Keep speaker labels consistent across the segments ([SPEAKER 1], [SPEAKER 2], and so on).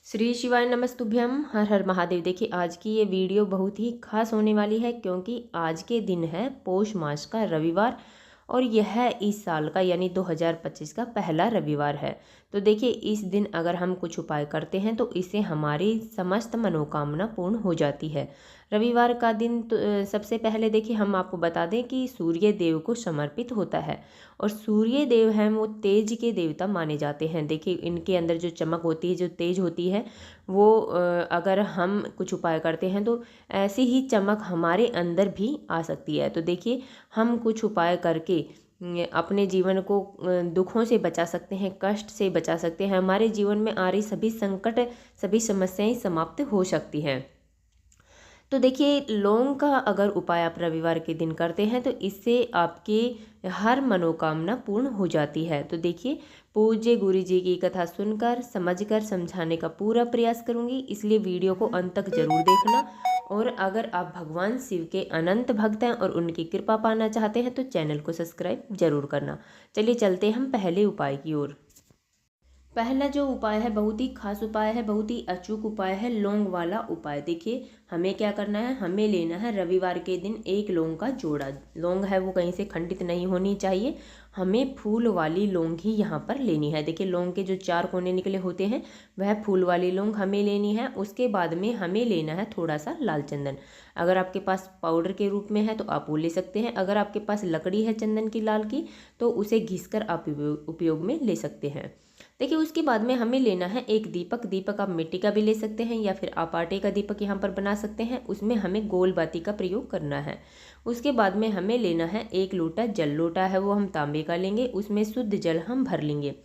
[SPEAKER 1] श्री शिवाय नमस्तुभ्यम। हर हर महादेव। देखिए आज की ये वीडियो बहुत ही खास होने वाली है क्योंकि आज के दिन है पौष मास का रविवार और यह इस साल का यानी 2025 का पहला रविवार है। तो देखिए इस दिन अगर हम कुछ उपाय करते हैं तो इससे हमारी समस्त मनोकामना पूर्ण हो जाती है। रविवार का दिन तो सबसे पहले देखिए हम आपको बता दें कि सूर्य देव को समर्पित होता है और सूर्य देव हैं वो तेज के देवता माने जाते हैं। देखिए इनके अंदर जो चमक होती है, जो तेज होती है, वो अगर हम कुछ उपाय करते हैं तो ऐसी ही चमक हमारे अंदर भी आ सकती है। तो देखिए हम कुछ उपाय करके अपने जीवन को दुखों से बचा सकते हैं, कष्ट से बचा सकते हैं। हमारे जीवन में आ रही सभी संकट, सभी समस्याएं समाप्त हो सकती हैं। तो देखिए लौंग का अगर उपाय आप रविवार के दिन करते हैं तो इससे आपकी हर मनोकामना पूर्ण हो जाती है। तो देखिए पूज्य गुरु जी की कथा सुनकर समझकर समझाने का पूरा प्रयास करूंगी, इसलिए वीडियो को अंत तक जरूर देखना। और अगर आप भगवान शिव के अनंत भक्त हैं और उनकी कृपा पाना चाहते हैं तो चैनल को सब्सक्राइब जरूर करना। चलिए चलते हम पहले उपाय की ओर। पहला जो उपाय है बहुत ही खास उपाय है, बहुत ही अचूक उपाय है, लौंग वाला उपाय। देखिए हमें क्या करना है, हमें लेना है रविवार के दिन एक लौंग का जोड़ा। लौंग है वो कहीं से खंडित नहीं होनी चाहिए, हमें फूल वाली लौंग ही यहाँ पर लेनी है। देखिए लौंग के जो 4 कोने निकले होते हैं वह फूल वाली लौंग हमें लेनी है। उसके बाद में हमें लेना है थोड़ा सा लाल चंदन। अगर आपके पास पाउडर के रूप में है तो आप वो ले सकते हैं। अगर आपके पास लकड़ी है चंदन की लाल की तो उसे घिसकर आप उपयोग में ले सकते हैं। देखिए उसके बाद में हमें लेना है एक दीपक। दीपक आप मिट्टी का भी ले सकते हैं या फिर आप आटे का दीपक यहाँ पर बना सकते हैं। उसमें हमें गोल बाती का प्रयोग करना है। उसके बाद में हमें लेना है एक लोटा जल। लोटा है वो हम तांबे का लेंगे, उसमें शुद्ध जल हम भर लेंगे।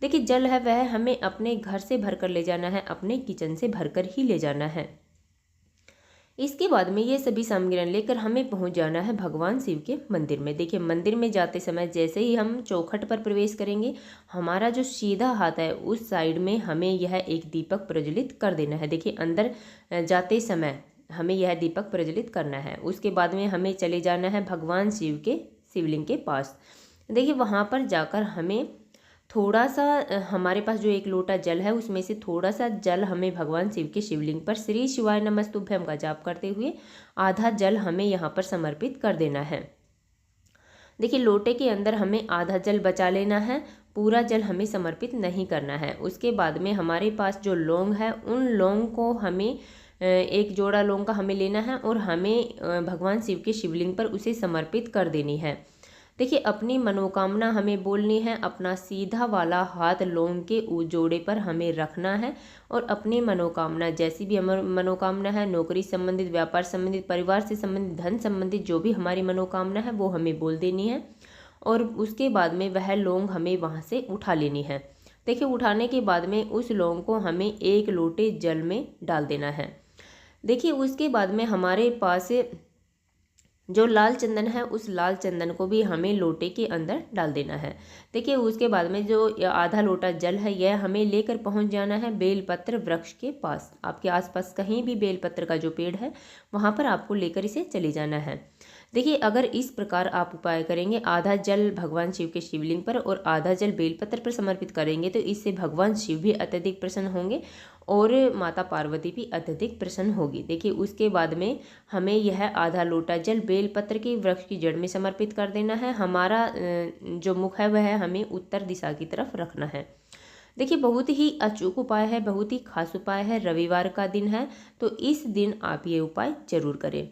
[SPEAKER 1] देखिए जल है वह हमें अपने घर से भर कर ले जाना है, अपने किचन से भर कर ही ले जाना है। इसके बाद में ये सभी सामग्रियां लेकर हमें पहुंच जाना है भगवान शिव के मंदिर में। देखिए मंदिर में जाते समय जैसे ही हम चौखट पर प्रवेश करेंगे, हमारा जो सीधा हाथ है उस साइड में हमें यह एक दीपक प्रज्वलित कर देना है। देखिए अंदर जाते समय हमें यह दीपक प्रज्वलित करना है। उसके बाद में हमें चले जाना है भगवान शिव के शिवलिंग के पास। देखिए वहाँ पर जाकर हमें थोड़ा सा हमारे पास जो एक लोटा जल है उसमें से थोड़ा सा जल हमें भगवान शिव के शिवलिंग पर श्री शिवाय नमस्तुभ्यम का जाप करते हुए आधा जल हमें यहाँ पर समर्पित कर देना है। देखिए लोटे के अंदर हमें आधा जल बचा लेना है, पूरा जल हमें समर्पित नहीं करना है। उसके बाद में हमारे पास जो लौंग है उन लौंग को हमें एक जोड़ा लौंग का हमें लेना है और हमें भगवान शिव के शिवलिंग पर उसे समर्पित कर देनी है। देखिए अपनी मनोकामना हमें बोलनी है, अपना सीधा वाला हाथ लौंग के जोड़े पर हमें रखना है और अपनी मनोकामना जैसी भी हमारी मनोकामना है, नौकरी संबंधित, व्यापार संबंधित, परिवार से संबंधित, धन संबंधित जो भी हमारी मनोकामना है वो हमें बोल देनी है। और उसके बाद में वह लौंग हमें वहाँ से उठा लेनी है। देखिए उठाने के बाद में उस लौंग को हमें एक लोटे जल में डाल देना है। देखिए उसके बाद में हमारे पास जो लाल चंदन है उस लाल चंदन को भी हमें लोटे के अंदर डाल देना है। देखिए उसके बाद में जो आधा लोटा जल है यह हमें लेकर पहुंच जाना है बेलपत्र वृक्ष के पास। आपके आसपास कहीं भी बेलपत्र का जो पेड़ है वहां पर आपको लेकर इसे चले जाना है। देखिए अगर इस प्रकार आप उपाय करेंगे, आधा जल भगवान शिव के शिवलिंग पर और आधा जल बेलपत्र पर समर्पित करेंगे तो इससे भगवान शिव भी अत्यधिक प्रसन्न होंगे और माता पार्वती भी अत्यधिक प्रसन्न होगी। देखिए उसके बाद में हमें यह आधा लोटा जल बेलपत्र के वृक्ष की जड़ में समर्पित कर देना है। हमारा जो मुख है वह हमें उत्तर दिशा की तरफ रखना है। देखिए बहुत ही अचूक उपाय है, बहुत ही खास उपाय है, रविवार का दिन है तो इस दिन आप ये उपाय जरूर करें।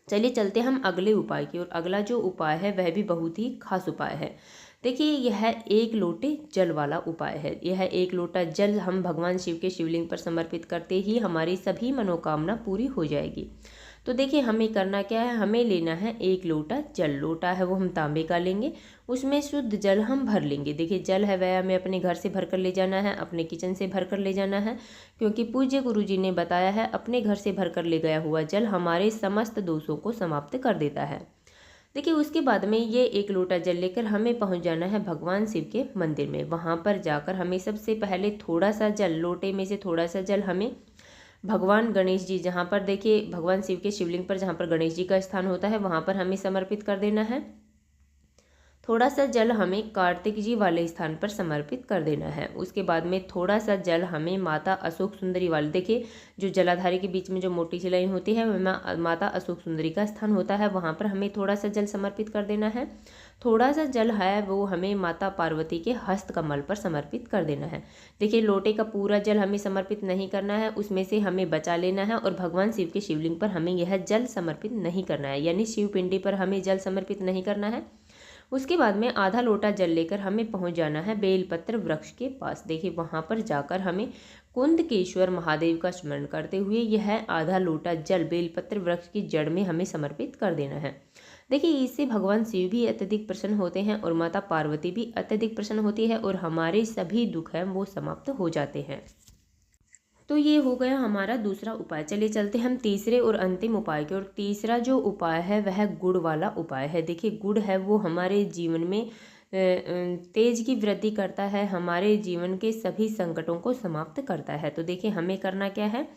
[SPEAKER 1] चलिए चलते हम अगले उपाय की ओर। अगला जो उपाय है वह भी बहुत ही खास उपाय है। देखिए यह एक लोटे जल वाला उपाय है। यह एक लोटा जल हम भगवान शिव के शिवलिंग पर समर्पित करते ही हमारी सभी मनोकामना पूरी हो जाएगी। तो देखिए हमें करना क्या है, हमें लेना है एक लोटा जल। लोटा है वो हम तांबे का लेंगे, उसमें शुद्ध जल हम भर लेंगे। देखिए जल है वह हमें अपने घर से भर कर ले जाना है, अपने किचन से भर कर ले जाना है, क्योंकि पूज्य गुरु जी ने बताया है अपने घर से भर कर ले गया हुआ जल हमारे समस्त दोषों को समाप्त कर देता है। देखिए उसके बाद में ये एक लोटा जल लेकर हमें पहुंच जाना है भगवान शिव के मंदिर में। वहां पर जाकर हमें सबसे पहले थोड़ा सा जल, लोटे में से थोड़ा सा जल हमें भगवान गणेश जी, जहाँ पर देखिए भगवान शिव के शिवलिंग पर जहाँ पर गणेश जी का स्थान होता है वहाँ पर हमें समर्पित कर देना है। थोड़ा सा जल हमें कार्तिक जी वाले स्थान पर समर्पित कर देना है। उसके बाद में थोड़ा सा जल हमें माता अशोक सुंदरी वाले, देखिए जो जलाधारी के बीच में जो मोटी सी लाइन होती है वह माता अशोक सुंदरी का स्थान होता है, वहाँ पर हमें थोड़ा सा जल समर्पित कर देना है। थोड़ा सा जल है वो हमें माता पार्वती के हस्त कमल पर समर्पित कर देना है। देखिए लोटे का पूरा जल हमें समर्पित नहीं करना है, उसमें से हमें बचा लेना है और भगवान शिव के शिवलिंग पर हमें यह जल समर्पित नहीं करना है, यानी शिव पिंडी पर हमें जल समर्पित नहीं करना है। उसके बाद में आधा लोटा जल लेकर हमें पहुंच जाना है बेलपत्र वृक्ष के पास। देखिए वहां पर जाकर हमें कुंदकेश्वर महादेव का स्मरण करते हुए यह आधा लोटा जल बेलपत्र वृक्ष की जड़ में हमें समर्पित कर देना है। देखिए इससे भगवान शिव भी अत्यधिक प्रसन्न होते हैं और माता पार्वती भी अत्यधिक प्रसन्न होती है और हमारे सभी दुख हैं वो समाप्त हो जाते हैं। तो ये हो गया हमारा दूसरा उपाय। चलिए चलते हम तीसरे और अंतिम उपाय के। और तीसरा जो उपाय है वह गुड़ वाला उपाय है। देखिए गुड़ है वो हमारे जीवन में तेज की वृद्धि करता है, हमारे जीवन के सभी संकटों को समाप्त करता है। तो देखिए हमें करना क्या है,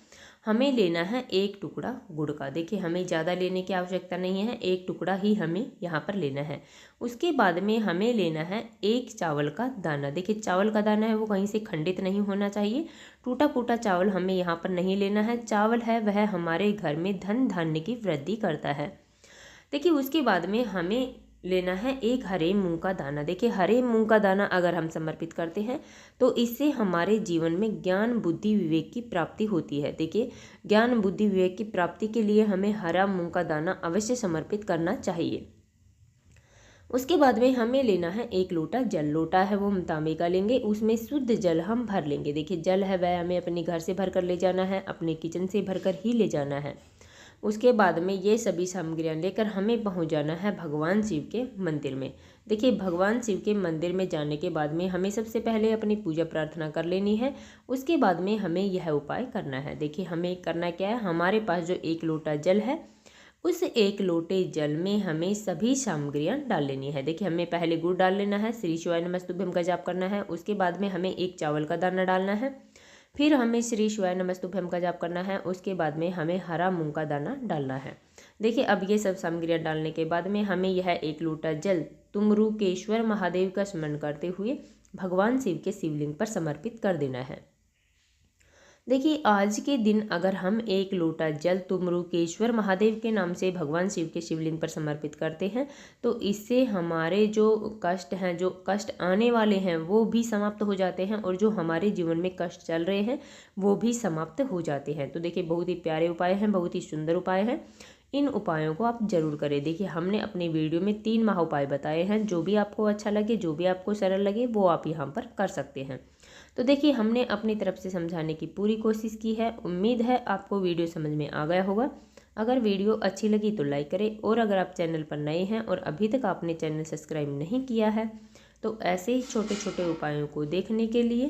[SPEAKER 1] हमें लेना है एक टुकड़ा गुड़ का। देखिए हमें ज़्यादा लेने की आवश्यकता नहीं है, एक टुकड़ा ही हमें यहाँ पर लेना है। उसके बाद में हमें लेना है एक चावल का दाना। देखिए चावल का दाना है वो कहीं से खंडित नहीं होना चाहिए, टूटा फूटा चावल हमें यहाँ पर नहीं लेना है। चावल है वह हमारे घर में धन धान्य की वृद्धि करता है। देखिए उसके बाद में हमें लेना है एक हरे मूंग का दाना। देखिए हरे मूंग का दाना अगर हम समर्पित करते हैं तो इससे हमारे जीवन में ज्ञान बुद्धि विवेक की प्राप्ति होती है। देखिए ज्ञान बुद्धि विवेक की प्राप्ति के लिए हमें हरा मूंग का दाना अवश्य समर्पित करना चाहिए। उसके बाद में हमें लेना है एक लोटा जल। लोटा है वो हम तांबे का लेंगे, उसमें शुद्ध जल हम भर लेंगे। देखिए जल है वह हमें अपने घर से भर कर ले जाना है, अपने किचन से भर कर ही ले जाना है। उसके बाद में ये सभी सामग्रियाँ लेकर हमें पहुंच जाना है भगवान शिव के मंदिर में। देखिए भगवान शिव के मंदिर में जाने के बाद में हमें सबसे पहले अपनी पूजा प्रार्थना कर लेनी है। उसके बाद में हमें यह उपाय करना है। देखिए हमें करना क्या है, हमारे पास जो एक लोटा जल है उस एक लोटे जल में हमें सभी सामग्रियाँ डाल लेनी है। देखिए हमें पहले गुड़ डाल लेना है, श्री शिवाय नमस्तुभ्यम का जाप करना है। उसके बाद में हमें एक चावल का दाना डालना है, फिर हमें श्री शिवाय नमस्तुभ्यम का जाप करना है। उसके बाद में हमें हरा मूंग का दाना डालना है। देखिए अब ये सब सामग्रियाँ डालने के बाद में हमें यह एक लोटा जल तुमरुकेश्वर महादेव का स्मरण करते हुए भगवान शिव के शिवलिंग पर समर्पित कर देना है। देखिए आज के दिन अगर हम एक लोटा जल तुमरुकेश्वर महादेव के नाम से भगवान शिव के शिवलिंग पर समर्पित करते हैं तो इससे हमारे जो कष्ट हैं, जो कष्ट आने वाले हैं वो भी समाप्त हो जाते हैं और जो हमारे जीवन में कष्ट चल रहे हैं वो भी समाप्त हो जाते हैं। तो देखिए बहुत ही प्यारे उपाय हैं, बहुत ही सुंदर उपाय हैं। इन उपायों को आप जरूर करें। देखिए हमने अपने वीडियो में 3 महा उपाय बताए हैं, जो भी आपको अच्छा लगे, जो भी आपको सरल लगे वो आप यहाँ पर कर सकते हैं। तो देखिए हमने अपनी तरफ से समझाने की पूरी कोशिश की है। उम्मीद है आपको वीडियो समझ में आ गया होगा। अगर वीडियो अच्छी लगी तो लाइक करें और अगर आप चैनल पर नए हैं और अभी तक आपने चैनल सब्सक्राइब नहीं किया है तो ऐसे ही छोटे छोटे उपायों को देखने के लिए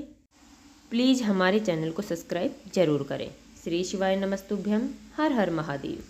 [SPEAKER 1] प्लीज़ हमारे चैनल को सब्सक्राइब जरूर करें। श्री शिवाय नमस्तुभ्यम। हर हर महादेव।